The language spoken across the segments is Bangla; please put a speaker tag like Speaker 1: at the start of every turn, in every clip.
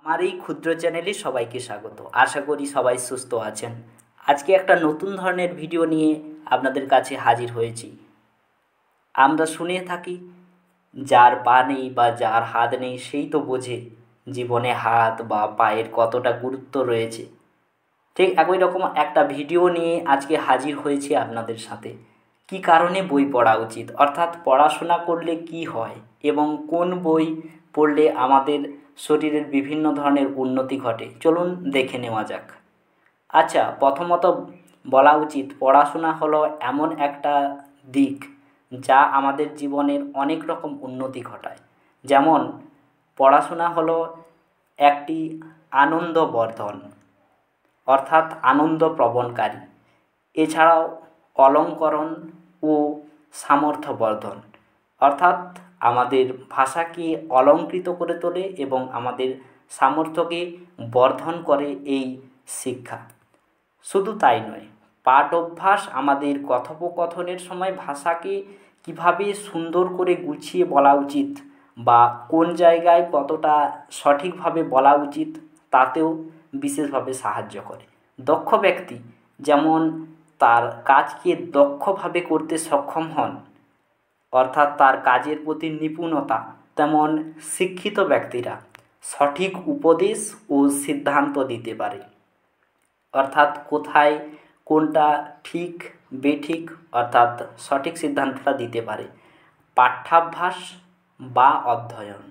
Speaker 1: আমার এই ক্ষুদ্র চ্যানেলে সবাইকে স্বাগত। আশা করি সবাই সুস্থ আছেন। আজকে একটা নতুন ধরনের ভিডিও নিয়ে আপনাদের কাছে হাজির হয়েছি। আমরা শুনে থাকি, যার পা নেই বা যার হাত নেই সেই তো বোঝে জীবনে হাত বা পায়ের কতটা গুরুত্ব রয়েছে। ঠিক একই রকম একটা ভিডিও নিয়ে আজকে হাজির হয়েছি আপনাদের সাথে। কি কারণে বই পড়া উচিত, অর্থাৎ পড়াশোনা করলে কি হয় এবং কোন বই পড়লে আমাদের শরীরের বিভিন্ন ধরনের উন্নতি ঘটে, চলুন দেখে নেওয়া যাক। আচ্ছা, প্রথমত বলা উচিত পড়াশোনা হলো এমন একটা দিক যা আমাদের জীবনের অনেক রকম উন্নতি ঘটায়। যেমন পড়াশোনা হলো একটি আনন্দবর্ধন, অর্থাৎ আনন্দ প্রবণকারী। এছাড়াও অলঙ্করণ ও সামর্থ্যবর্ধন, অর্থাৎ আমাদের ভাষাকে অলঙ্কৃত করে তোলে এবং আমাদের সামর্থ্যকে বর্ধন করে এই শিক্ষা। শুধু তাই নয়, পাঠ অভ্যাস আমাদের কথোপকথনের সময় ভাষাকে কিভাবে সুন্দর করে গুছিয়ে বলা উচিত বা কোন জায়গায় কতটা সঠিকভাবে বলা উচিত তাতেও বিশেষভাবে সাহায্য করে। দক্ষ ব্যক্তি যেমন তার কাজকে দক্ষভাবে করতে সক্ষম হন, অর্থাৎ তার কাজের প্রতি নিপুণতা, তেমন শিক্ষিত ব্যক্তিরা সঠিক উপদেশ ও সিদ্ধান্ত দিতে পারে, অর্থাৎ কোথায় কোনটা ঠিক বেঠিক, অর্থাৎ সঠিক সিদ্ধান্তটা দিতে পারে। পাঠ্যাভ্যাস বা অধ্যয়ন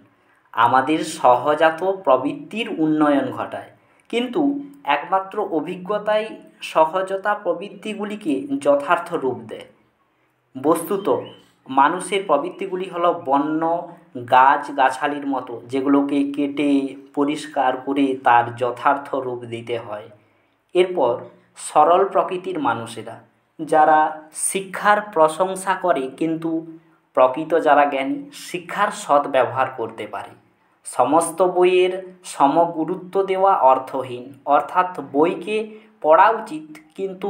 Speaker 1: আমাদের সহজাত প্রবৃত্তির উন্নয়ন ঘটায়, কিন্তু একমাত্র অভিজ্ঞতাই সহজতা প্রবৃত্তিগুলিকে যথার্থ রূপ দেয়। বস্তুত মানুষের প্রবৃত্তিগুলি হলো বন্য গাছগাছালির মতো, যেগুলোকে কেটে পরিষ্কার করে তার যথার্থ রূপ দিতে হয়। এরপর সরল প্রকৃতির মানুষেরা, যারা শিক্ষার প্রশংসা করে কিন্তু প্রকৃত যারা জ্ঞানী, শিক্ষার সৎ ব্যবহার করতে পারে। সমস্ত বইয়ের সমগুরুত্ব দেওয়া অর্থহীন, অর্থাৎ বইকে পড়া উচিত কিন্তু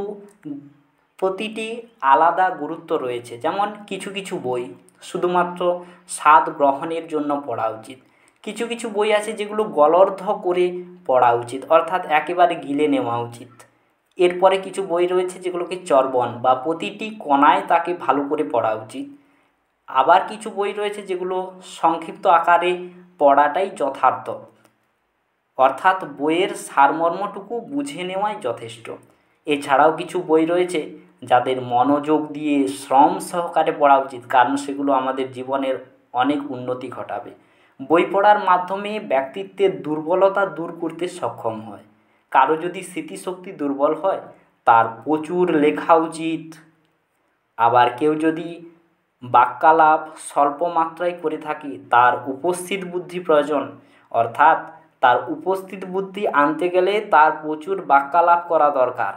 Speaker 1: প্রতিটি আলাদা গুরুত্ব রয়েছে। যেমন কিছু কিছু বই শুধুমাত্র স্বাদ গ্রহণের জন্য পড়া উচিত, কিছু কিছু বই আছে যেগুলো গলর্ধ করে পড়া উচিত, অর্থাৎ একেবারে গিলে নেওয়া উচিত। এরপরে কিছু বই রয়েছে যেগুলোকে চর্বণ বা প্রতিটি কণায় তাকে ভালো করে পড়া উচিত। আবার কিছু বই রয়েছে যেগুলো সংক্ষিপ্ত আকারে পড়াটাই যথার্থ, অর্থাৎ বইয়ের সারমর্মটুকু বুঝে নেওয়াই যথেষ্ট। এছাড়াও কিছু বই রয়েছে যাদের মনোযোগ দিয়ে শ্রম সহকারে পড়া উচিত, কারণ সেগুলো আমাদের জীবনের অনেক উন্নতি ঘটাবে। বই পড়ার মাধ্যমে ব্যক্তিত্বের দুর্বলতা দূর করতে সক্ষম হয়। কারো যদি স্মৃতিশক্তি দুর্বল হয়, তার প্রচুর লেখা উচিত। আবার কেউ যদি বাক্যালাপ স্বল্প মাত্রায় করে থাকে, তার উপস্থিত বুদ্ধি প্রয়োজন, অর্থাৎ তার উপস্থিত বুদ্ধি আনতে গেলে তার প্রচুর বাক্যালাপ করা দরকার।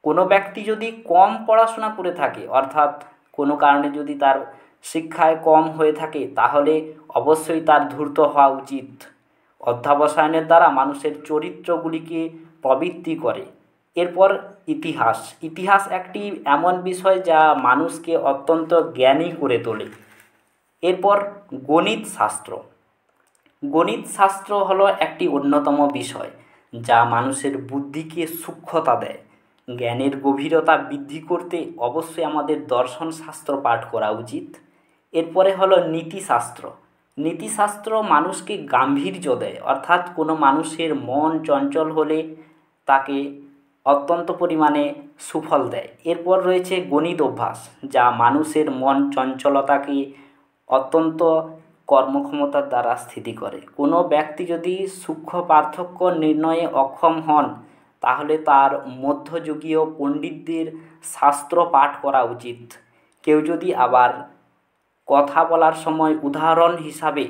Speaker 1: কোনো ব্যক্তি যদি কম পড়াশোনা করে থাকে, অর্থাৎ কোনো কারণে যদি তার শিক্ষায় কম হয়ে থাকে, তাহলে অবশ্যই তার ধূর্ত হওয়া উচিত। অধ্যবসায়নের দ্বারা মানুষের চরিত্রগুলিকে প্রবৃত্তি করে। এরপর ইতিহাস ইতিহাস একটি এমন বিষয় যা মানুষকে অত্যন্ত জ্ঞানী করে তোলে। এরপর গণিত শাস্ত্র গণিত শাস্ত্র হলো একটি অন্যতম বিষয় যা মানুষের বুদ্ধিকে সূক্ষ্মতা দেয়। জ্ঞানের গভীরতা বৃদ্ধি করতে অবশ্যই আমাদের দর্শন শাস্ত্র পাঠ করা উচিত। এরপরে হলো নীতিশাস্ত্র নীতিশাস্ত্র মানুষকে গাম্ভীর্য দেয়, অর্থাৎ কোনো মানুষের মন চঞ্চল হলে তাকে অত্যন্ত পরিমাণে সুফল দেয়। এরপর রয়েছে গণিত অভ্যাস, যা মানুষের মন চঞ্চলতাকে অত্যন্ত কর্মক্ষমতার দ্বারা স্থিতি করে। কোনো ব্যক্তি যদি সূক্ষ্ম পার্থক্য নির্ণয়ে অক্ষম হন, তাহলে তার মধ্যযুগীয় পণ্ডিতদের শাস্ত্র পাঠ করা উচিত। কেউ যদি আবার কথা বলার সময় উদাহরণ হিসাবে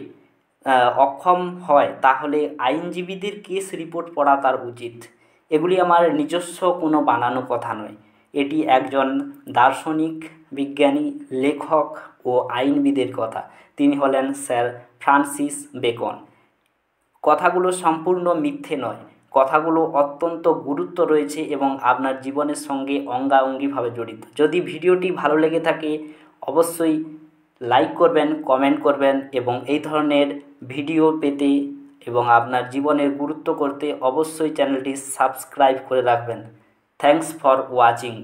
Speaker 1: অক্ষম হয়, তাহলে আইনজীবীদের কেস রিপোর্ট পড়া তার উচিত। এগুলি আমার নিজস্ব কোনো বানানো কথা নয়, এটি একজন দার্শনিক, বিজ্ঞানী, লেখক ও আইনবিদের কথা। তিনি হলেন স্যার ফ্রান্সিস বেকন। কথাগুলো সম্পূর্ণ মিথ্যে নয়, কথাগুলো অত্যন্ত গুরুত্ব রয়েছে এবং আপনার জীবনের সঙ্গে অঙ্গাঅঙ্গিভাবে জড়িত। যদি ভিডিওটি ভালো লেগে থাকে অবশ্যই লাইক করবেন, কমেন্ট করবেন এবং এই ধরনের ভিডিও পেতে এবং আপনার জীবনের গুরুত্ব করতে অবশ্যই চ্যানেলটি সাবস্ক্রাইব করে রাখবেন। Thanks for watching.